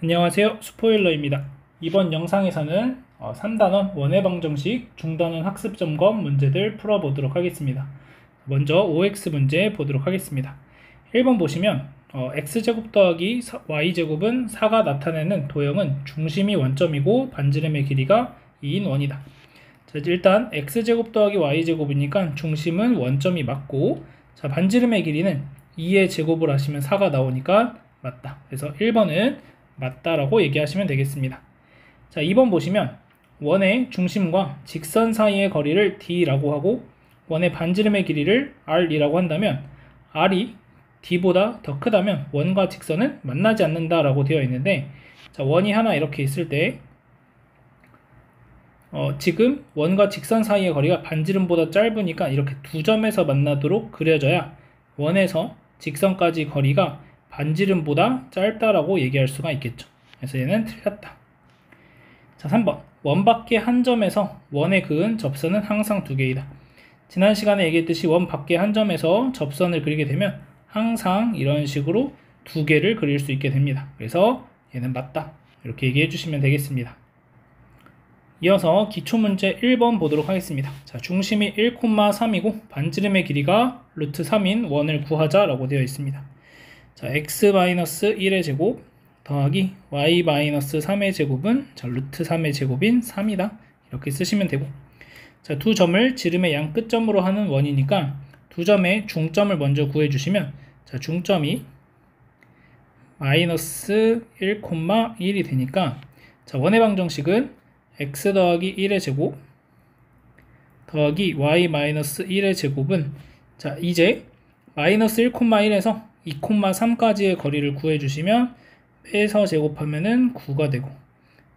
안녕하세요, 스포일러입니다. 이번 영상에서는 3단원 원해방정식 중단원 학습점검 문제들 풀어보도록 하겠습니다. 먼저 OX 문제 보도록 하겠습니다. 1번 보시면 X제곱 더하기 Y제곱은 4가 나타내는 도형은 중심이 원점이고 반지름의 길이가 2인 원이다. 자, 일단 X제곱 더하기 Y제곱이니까 중심은 원점이 맞고, 자, 반지름의 길이는 2의 제곱을 하시면 4가 나오니까 맞다. 그래서 1번은 맞다라고 얘기하시면 되겠습니다. 자, 2번 보시면 원의 중심과 직선 사이의 거리를 D라고 하고 원의 반지름의 길이를 R이라고 한다면 R이 D보다 더 크다면 원과 직선은 만나지 않는다라고 되어 있는데, 자, 원이 하나 이렇게 있을 때 지금 원과 직선 사이의 거리가 반지름보다 짧으니까 이렇게 두 점에서 만나도록 그려져야 원에서 직선까지 거리가 반지름보다 짧다라고 얘기할 수가 있겠죠. 그래서 얘는 틀렸다. 자, 3번. 원 밖의 한 점에서 원에 그은 접선은 항상 두 개이다. 지난 시간에 얘기했듯이 원 밖의 한 점에서 접선을 그리게 되면 항상 이런 식으로 두 개를 그릴 수 있게 됩니다. 그래서 얘는 맞다. 이렇게 얘기해 주시면 되겠습니다. 이어서 기초문제 1번 보도록 하겠습니다. 자, 중심이 1,3이고 반지름의 길이가 루트 3인 원을 구하자라고 되어 있습니다. 자, x-1의 제곱 더하기 y-3의 제곱은 자, 루트 3의 제곱인 3이다. 이렇게 쓰시면 되고, 자, 두 점을 지름의 양 끝점으로 하는 원이니까 두 점의 중점을 먼저 구해주시면, 자, 중점이 마이너스 1,1이 되니까, 자, 원의 방정식은 x 더하기 1의 제곱 더하기 y-1의 제곱은, 자, 이제 마이너스 1,1에서 2,3까지의 거리를 구해주시면 빼서 제곱하면은 9가 되고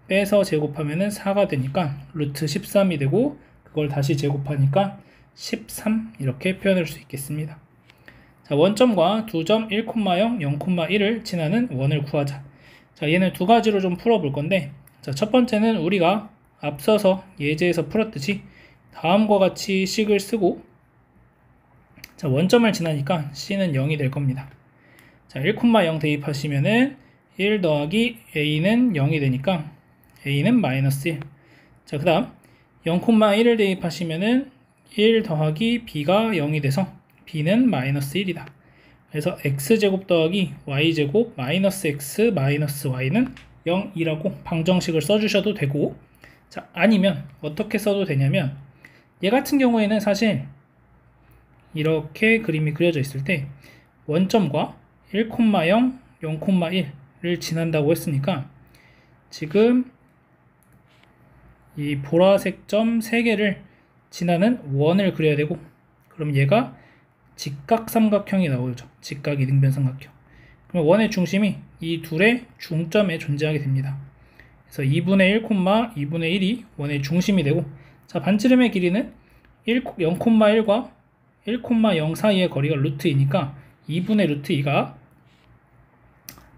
빼서 제곱하면은 4가 되니까 루트 13이 되고, 그걸 다시 제곱하니까 13 이렇게 표현할 수 있겠습니다. 자, 원점과 두 점 1,0, 0,1을 지나는 원을 구하자. 자, 얘는 두 가지로 좀 풀어볼 건데, 자, 첫 번째는 우리가 앞서서 예제에서 풀었듯이 다음과 같이 식을 쓰고, 자, 원점을 지나니까 c는 0이 될 겁니다. 자, 1,0 대입하시면은 1 더하기 a는 0이 되니까 a는 마이너스 1. 자, 그 다음 0,1을 대입하시면은 1 더하기 b가 0이 돼서 b는 마이너스 1이다. 그래서 x제곱 더하기 y제곱 마이너스 x 마이너스 y는 0이라고 방정식을 써주셔도 되고, 자, 아니면 어떻게 써도 되냐면, 얘 같은 경우에는 사실 이렇게 그림이 그려져 있을 때 원점과 1,0, 0,1을 지난다고 했으니까 지금 이 보라색 점 3개를 지나는 원을 그려야 되고, 그럼 얘가 직각삼각형이 나오죠. 직각 이등변 삼각형. 그럼 원의 중심이 이 둘의 중점에 존재하게 됩니다. 그래서 2분의 1, 2분의 1이 원의 중심이 되고, 자, 반지름의 길이는 0,1과 1,0 사이의 거리가 루트 2니까 2분의 루트 2가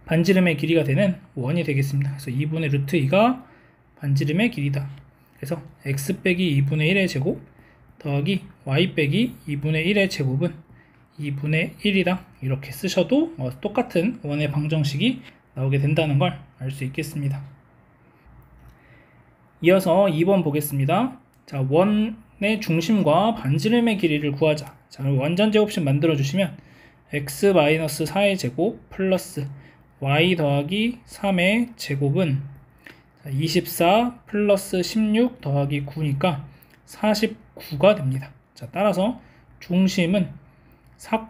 반지름의 길이가 되는 원이 되겠습니다. 그래서 2분의 루트 2가 반지름의 길이다. 그래서 x 빼기 2분의 1의 제곱 더하기 y 빼기 2분의 1의 제곱은 2분의 1이다. 이렇게 쓰셔도 똑같은 원의 방정식이 나오게 된다는 걸 알 수 있겠습니다. 이어서 2번 보겠습니다. 자, 원의 중심과 반지름의 길이를 구하자. 자, 완전 제곱식 만들어 주시면 x-4의 제곱 플러스 y 더하기 3의 제곱은 24 플러스 16 더하기 9니까 49가 됩니다. 자, 따라서 중심은 4,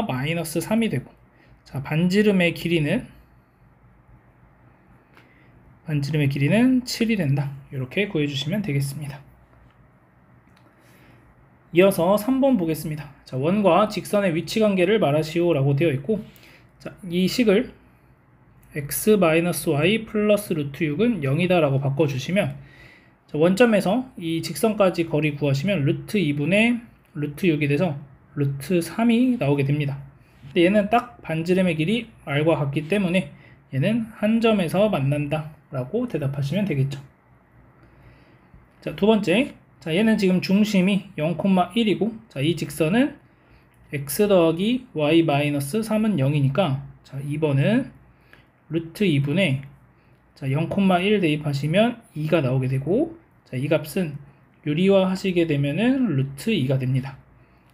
마이너스 3이 되고, 자, 반지름의 길이는 7이 된다. 이렇게 구해주시면 되겠습니다. 이어서 3번 보겠습니다. 자, 원과 직선의 위치 관계를 말하시오 라고 되어 있고, 자, 이 식을 x-y 플러스 루트 6은 0이다 라고 바꿔주시면, 자, 원점에서 이 직선까지 거리 구하시면 루트 2분의 루트 6이 돼서 루트 3이 나오게 됩니다. 근데 얘는 딱 반지름의 길이 r과 같기 때문에 얘는 한 점에서 만난다 라고 대답하시면 되겠죠. 자, 두 번째. 자, 얘는 지금 중심이 0,1이고, 자, 이 직선은 x 더하기 y 마이너스 3은 0이니까, 자, 2번은 루트 2분의 자, 0,1 대입하시면 2가 나오게 되고, 자, 이 값은 유리화 하시게 되면은 루트 2가 됩니다.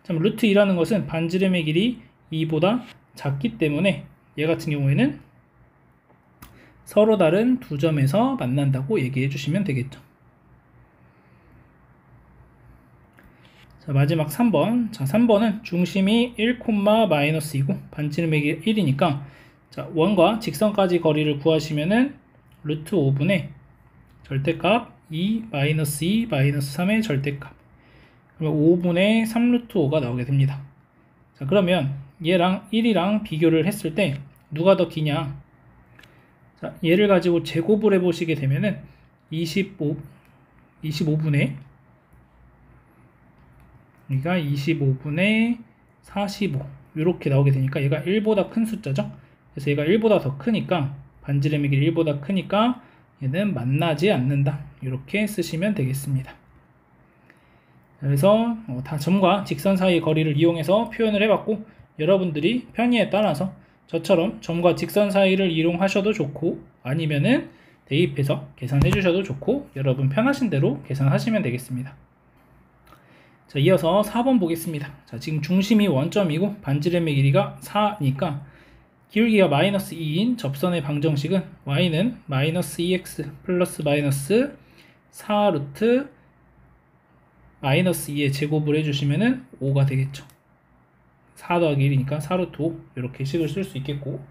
자, 루트 2라는 것은 반지름의 길이 2보다 작기 때문에 얘 같은 경우에는 서로 다른 두 점에서 만난다고 얘기해 주시면 되겠죠. 자, 마지막 3번. 자, 3번은 중심이 1,-2고 반지름의 길이 1이니까 자, 원과 직선까지 거리를 구하시면은 루트 5분의 절대값 2 마이너스 2 마이너스 3의 절대값, 그러면 5분의 3 루트 5가 나오게 됩니다. 자, 그러면 얘랑 1이랑 비교를 했을 때 누가 더 기냐? 자, 얘를 가지고 제곱을 해보시게 되면은 25분의 그러니까 25분의 45 이렇게 나오게 되니까 얘가 1보다 큰 숫자죠. 그래서 얘가 1보다 더 크니까 반지름의 길이 1보다 크니까 얘는 만나지 않는다. 이렇게 쓰시면 되겠습니다. 그래서 다 점과 직선 사이의 거리를 이용해서 표현을 해봤고, 여러분들이 편의에 따라서 저처럼 점과 직선 사이를 이용하셔도 좋고 아니면은 대입해서 계산해 주셔도 좋고 여러분 편하신 대로 계산하시면 되겠습니다. 자, 이어서 4번 보겠습니다. 자, 지금 중심이 원점이고 반지름의 길이가 4니까 기울기가 마이너스 2인 접선의 방정식은 y는 마이너스 2x 플러스 마이너스 4 루트 마이너스 2의 제곱을 해주시면은 5가 되겠죠. 4 더하기 1이니까 4 루트 5 이렇게 식을 쓸 수 있겠고,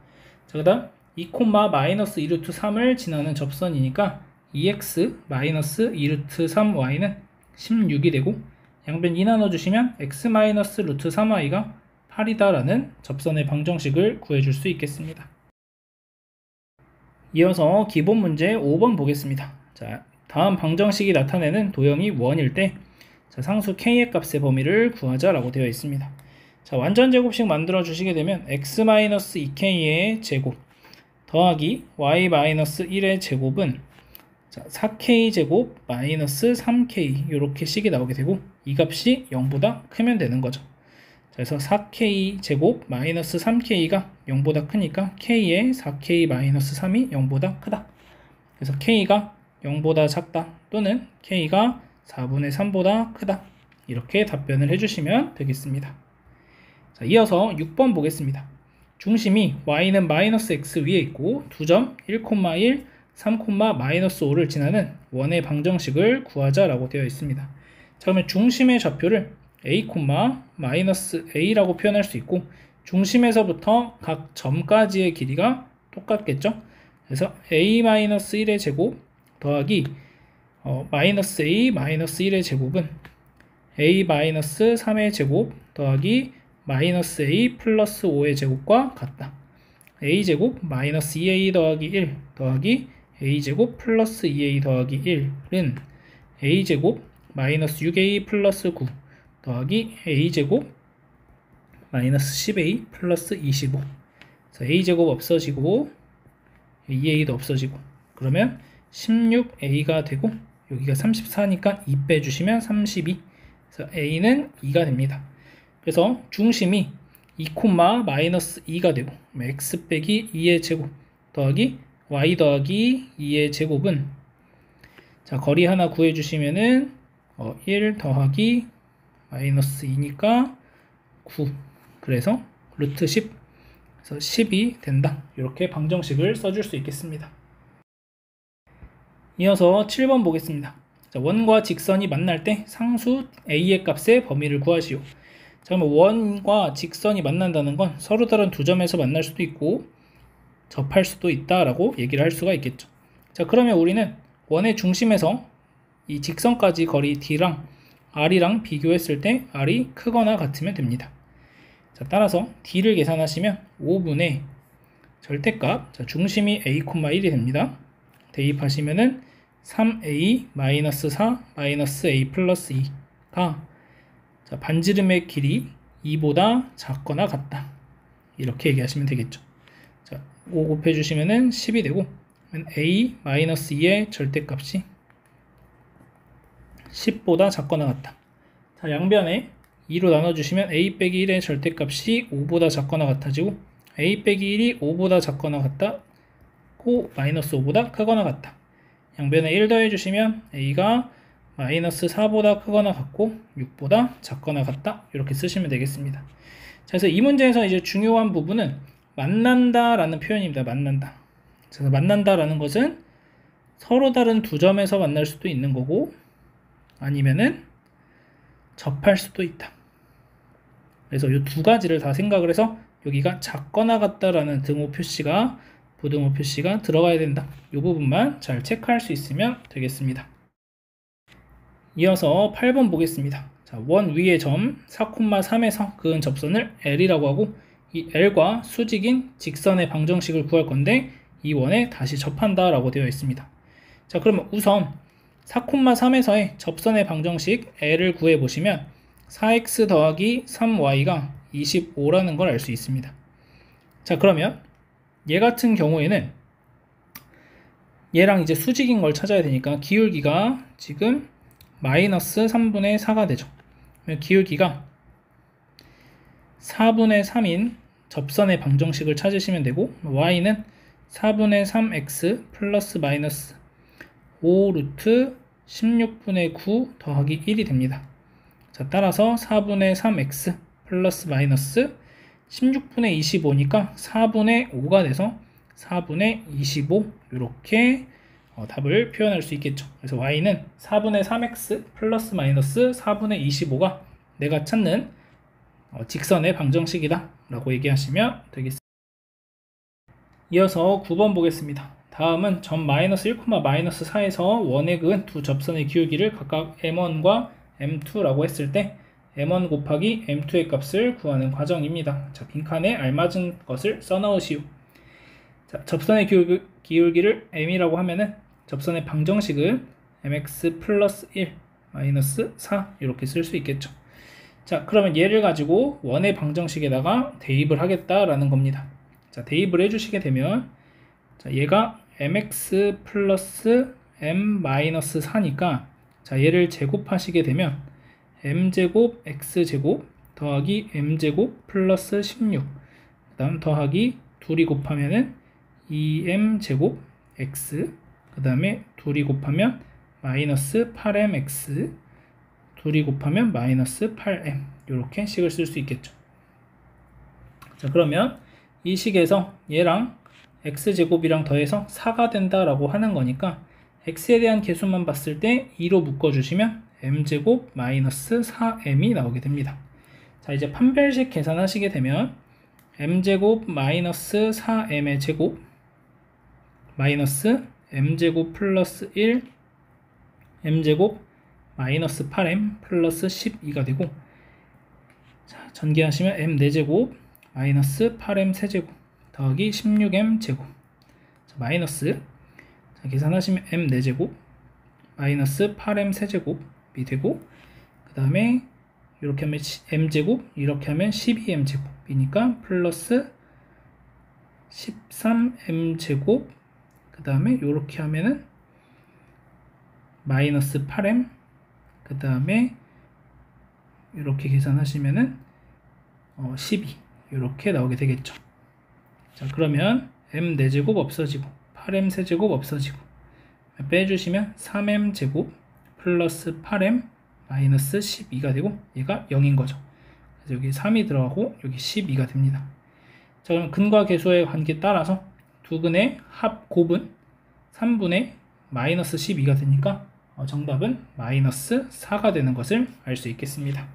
자, 그 다음 2 마이너스 2 루트 3을 지나는 접선이니까 2x 마이너스 2 루트 3y는 16이 되고, 양변 2 나눠주시면 x 마이너스 루트 3y가 8이다 라는 접선의 방정식을 구해줄 수 있겠습니다. 이어서 기본 문제 5번 보겠습니다. 자, 다음 방정식이 나타내는 도형이 원일 때 자, 상수 k의 값의 범위를 구하자라고 되어 있습니다. 자, 완전 제곱식 만들어 주시게 되면 x-2k의 제곱 더하기 y-1의 제곱은 자, 4k 제곱 마이너스 3k 이렇게 식이 나오게 되고, 이 값이 0보다 크면 되는 거죠. 자, 그래서 4k 제곱 마이너스 3k가 0보다 크니까 k의 4k 마이너스 3이 0보다 크다. 그래서 k가 0보다 작다 또는 k가 4분의 3보다 크다. 이렇게 답변을 해주시면 되겠습니다. 자, 이어서 6번 보겠습니다. 중심이 y는 마이너스 x 위에 있고 두 점 1,1, 3, 마이너스 5를 지나는 원의 방정식을 구하자라고 되어 있습니다. 자, 그러면 중심의 좌표를 a, 마이너스 a라고 표현할 수 있고, 중심에서부터 각 점까지의 길이가 똑같겠죠. 그래서 a-1의 제곱 더하기 마이너스 a 마이너스 1의 제곱은 a-3의 제곱 더하기 마이너스 a 플러스 5의 제곱과 같다. a제곱 마이너스 2a 더하기 1 더하기 a제곱 플러스 2a 더하기 1은 a제곱 마이너스 6a 플러스 9 더하기 a제곱 마이너스 10a 플러스 25. 그래서 a제곱 없어지고 2a도 없어지고 그러면 16a가 되고, 여기가 34니까 2 빼주시면 32. 그래서 a는 2가 됩니다. 그래서 중심이 2, 마이너스 2가 되고 x 빼기 2의 제곱 더하기 y 더하기 2의 제곱은 자, 거리 하나 구해주시면은 1 더하기 마이너스 2니까 9. 그래서 루트 10. 그래서 10이 된다. 이렇게 방정식을 써줄 수 있겠습니다. 이어서 7번 보겠습니다. 자, 원과 직선이 만날 때 상수 a의 값의 범위를 구하시오. 자, 그러면 원과 직선이 만난다는 건 서로 다른 두 점에서 만날 수도 있고 접할 수도 있다라고 얘기를 할 수가 있겠죠. 자, 그러면 우리는 원의 중심에서 이 직선까지 거리 d랑 r이랑 비교했을 때 r이 크거나 같으면 됩니다. 자, 따라서 d를 계산하시면 5분의 절대값, 자, 중심이 a,1이 됩니다. 대입하시면은 3a-4 플러스 2가 자, 반지름의 길이 2보다 작거나 같다. 이렇게 얘기하시면 되겠죠. 자, 5 곱해주시면은 10이 되고, a-2의 절대값이 10보다 작거나 같다. 자, 양변에 2로 나눠주시면 a 빼기 1의 절대값이 5보다 작거나 같아지고, a 빼기 1이 5보다 작거나 같다. 마이너스 5보다 크거나 같다. 양변에 1 더해주시면 a가 마이너스 4보다 크거나 같고 6보다 작거나 같다. 이렇게 쓰시면 되겠습니다. 자, 그래서 이 문제에서 이제 중요한 부분은 만난다라는 표현입니다. 만난다. 그래서 만난다라는 것은 서로 다른 두 점에서 만날 수도 있는 거고 아니면은 접할 수도 있다. 그래서 이 두 가지를 다 생각을 해서 여기가 작거나 같다라는 등호 표시가 부등호 표시가 들어가야 된다. 이 부분만 잘 체크할 수 있으면 되겠습니다. 이어서 8번 보겠습니다. 자, 원 위의 점 4,3에서 그은 접선을 L이라고 하고 이 L과 수직인 직선의 방정식을 구할 건데 이 원에 다시 접한다 라고 되어 있습니다. 자, 그러면 우선 4,3에서의 접선의 방정식 L을 구해 보시면 4x 더하기 3y가 25라는 걸 알 수 있습니다. 자, 그러면 얘 같은 경우에는 얘랑 이제 수직인 걸 찾아야 되니까 기울기가 지금 마이너스 3분의 4가 되죠. 기울기가 4분의 3인 접선의 방정식을 찾으시면 되고 y는 4분의 3x 플러스 마이너스 5 루트 16분의 9 더하기 1이 됩니다. 자, 따라서 4분의 3x 플러스 마이너스 16분의 25니까 4분의 5가 돼서 4분의 25 이렇게 답을 표현할 수 있겠죠. 그래서 y는 4분의 3x 플러스 마이너스 4분의 25가 내가 찾는 직선의 방정식이다 라고 얘기하시면 되겠습니다. 이어서 9번 보겠습니다. 다음은 점 마이너스 1, 마이너스 4에서 원에 그은 두 접선의 기울기를 각각 m1과 m2라고 했을 때 m1 곱하기 m2의 값을 구하는 과정입니다. 자, 빈칸에 알맞은 것을 써넣으시오. 자, 접선의 기울기를 m이라고 하면은 접선의 방정식은 mx 플러스 1 마이너스 4 이렇게 쓸 수 있겠죠. 자, 그러면 얘를 가지고 원의 방정식에다가 대입을 하겠다라는 겁니다. 자, 대입을 해주시게 되면 자, 얘가 mx 플러스 m 마이너스 4니까 자, 얘를 제곱하시게 되면 m제곱 x제곱 더하기 m제곱 플러스 16 그 다음 더하기 둘이 곱하면은 2m제곱 x 그 다음에 둘이 곱하면 마이너스 8mx 둘이 곱하면 마이너스 8m 이렇게 식을 쓸 수 있겠죠. 자, 그러면 이 식에서 얘랑 x제곱이랑 더해서 4가 된다라고 하는 거니까 x에 대한 개수만 봤을 때 2로 묶어주시면 m제곱 마이너스 4m이 나오게 됩니다. 자, 이제 판별식 계산하시게 되면 m제곱 마이너스 4m의 제곱 마이너스 m제곱 플러스 1 m제곱 마이너스 8m 플러스 12가 되고 자, 전개하시면 m 4제곱 마이너스 8m 세제곱 더하기 16m 제곱 자, 마이너스 자, 계산하시면 m 4제곱 마이너스 8m 세제곱이 되고 그 다음에 이렇게 하면 m제곱 이렇게 하면 12m제곱이니까 플러스 13m제곱 그 다음에 이렇게 하면은 마이너스 8m 그 다음에 이렇게 계산하시면은 12 이렇게 나오게 되겠죠. 자, 그러면 m 4제곱 없어지고 8m 세제곱 없어지고 빼주시면 3m제곱 플러스 8m 마이너스 12가 되고 얘가 0인 거죠. 그래서 여기 3이 들어가고 여기 12가 됩니다. 자, 그럼 근과 계수의 관계에 따라서 두 근의 합 곱은 3분의 마이너스 12가 되니까 정답은 마이너스 4가 되는 것을 알 수 있겠습니다.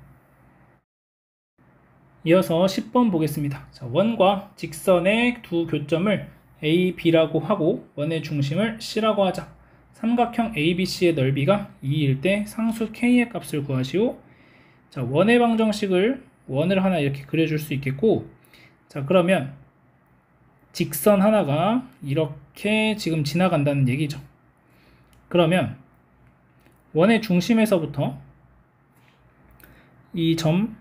이어서 10번 보겠습니다. 자, 원과 직선의 두 교점을 A, B라고 하고 원의 중심을 C라고 하자. 삼각형 ABC의 넓이가 2일 때 상수 K의 값을 구하시오. 자, 원의 방정식을 원을 하나 이렇게 그려줄 수 있겠고 자, 그러면 직선 하나가 이렇게 지금 지나간다는 얘기죠. 그러면 원의 중심에서부터 이 점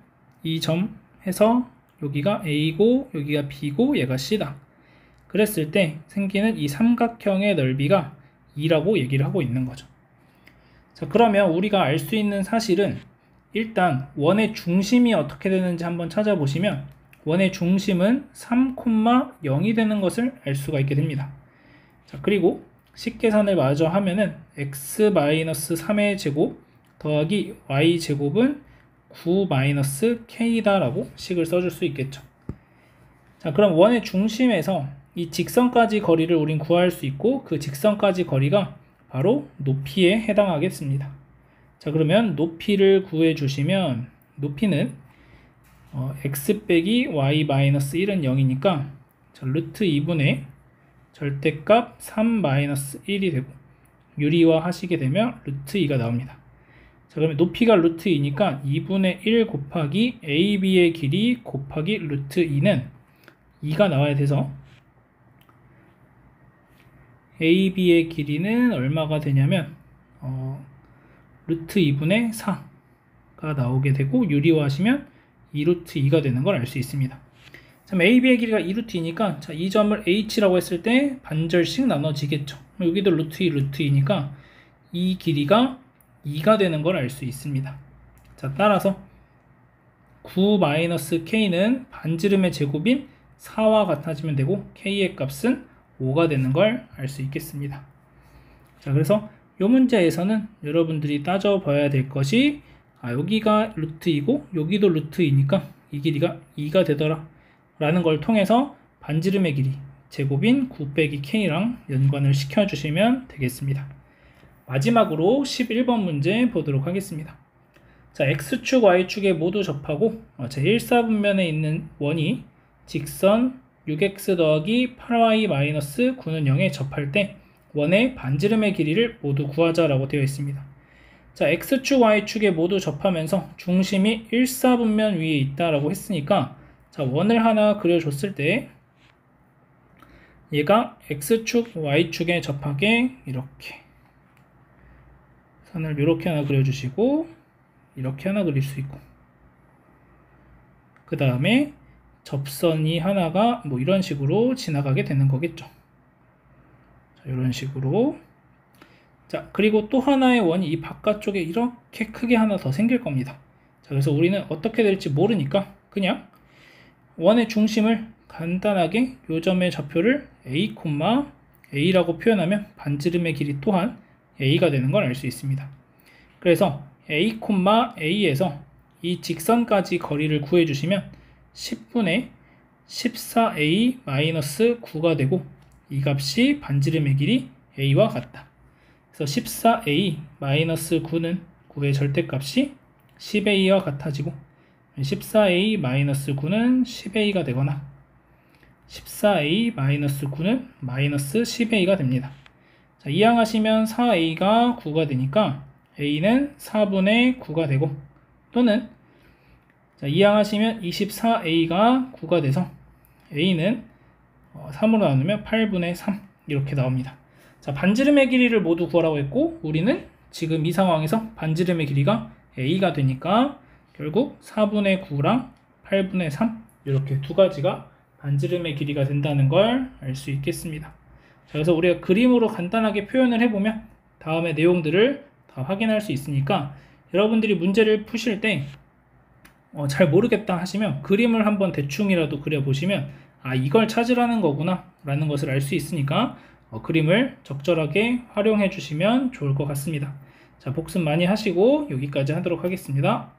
해서 여기가 A고 여기가 B고 얘가 C다. 그랬을 때 생기는 이 삼각형의 넓이가 2라고 얘기를 하고 있는 거죠. 자, 그러면 우리가 알 수 있는 사실은 일단 원의 중심이 어떻게 되는지 한번 찾아보시면 원의 중심은 3,0이 되는 것을 알 수가 있게 됩니다. 자, 그리고 식계산을 마저 하면은 x-3의 제곱 더하기 y 제곱은 9-k다 라고 식을 써줄 수 있겠죠. 자, 그럼 원의 중심에서 이 직선까지 거리를 우린 구할 수 있고, 그 직선까지 거리가 바로 높이에 해당하겠습니다. 자, 그러면 높이를 구해 주시면 높이는 x 빼기 y 마이너스 1은 0이니까 자, 루트 2분의 절대값 3-1이 되고, 유리화 하시게 되면 루트 2가 나옵니다. 자, 그러면 높이가 루트 2니까 2분의 1 곱하기 AB의 길이 곱하기 루트 2는 2가 나와야 돼서 AB의 길이는 얼마가 되냐면 루트 2분의 4가 나오게 되고, 유리화 하시면 2루트 2가 되는 걸 알 수 있습니다. 그럼 AB의 길이가 2루트 2니까 자, 이 점을 H라고 했을 때 반절씩 나눠지겠죠. 여기도 루트 2, 루트 2니까 이 길이가 2가 되는 걸 알 수 있습니다. 자, 따라서 9-k는 반지름의 제곱인 4와 같아지면 되고, k의 값은 5가 되는 걸 알 수 있겠습니다. 자, 그래서 이 문제에서는 여러분들이 따져봐야 될 것이 여기가 루트 2고 여기도 루트 2니까 이 길이가 2가 되더라 라는 걸 통해서 반지름의 길이 제곱인 9-k랑 연관을 시켜주시면 되겠습니다. 마지막으로 11번 문제 보도록 하겠습니다. 자, X축, Y축에 모두 접하고 제1사분면에 있는 원이 직선 6X 더하기 8Y 마이너스 9는 0에 접할 때 원의 반지름의 길이를 모두 구하자라고 되어 있습니다. 자, X축, Y축에 모두 접하면서 중심이 1사분면 위에 있다라고 했으니까 자, 원을 하나 그려줬을 때 얘가 X축, Y축에 접하게 이렇게 선을 이렇게 하나 그려주시고 이렇게 하나 그릴 수 있고, 그 다음에 접선이 하나가 뭐 이런 식으로 지나가게 되는 거겠죠. 자, 이런 식으로. 자, 그리고 또 하나의 원이 이 바깥쪽에 이렇게 크게 하나 더 생길 겁니다. 자, 그래서 우리는 어떻게 될지 모르니까 그냥 원의 중심을 간단하게 요 점의 좌표를 A, A라고 표현하면 반지름의 길이 또한 A가 되는 걸 알 수 있습니다. 그래서 A, A에서 이 직선까지 거리를 구해주시면 10분의 14A-9가 되고, 이 값이 반지름의 길이 A와 같다. 그래서 14A-9는 9의 절대값이 10A와 같아지고 14A-9는 10A가 되거나 14A-9는 마이너스 10A가 됩니다. 자, 이항하시면 4A가 9가 되니까 A는 4분의 9가 되고, 또는 자, 이항하시면 24A가 9가 돼서 A는 3으로 나누면 8분의 3 이렇게 나옵니다. 자, 반지름의 길이를 모두 구하라고 했고, 우리는 지금 이 상황에서 반지름의 길이가 A가 되니까 결국 4분의 9랑 8분의 3 이렇게 두 가지가 반지름의 길이가 된다는 걸 알 수 있겠습니다. 자, 그래서 우리가 그림으로 간단하게 표현을 해보면 다음의 내용들을 다 확인할 수 있으니까 여러분들이 문제를 푸실 때 잘 모르겠다 하시면 그림을 한번 대충이라도 그려보시면 이걸 찾으라는 거구나 라는 것을 알 수 있으니까 그림을 적절하게 활용해 주시면 좋을 것 같습니다. 자, 복습 많이 하시고 여기까지 하도록 하겠습니다.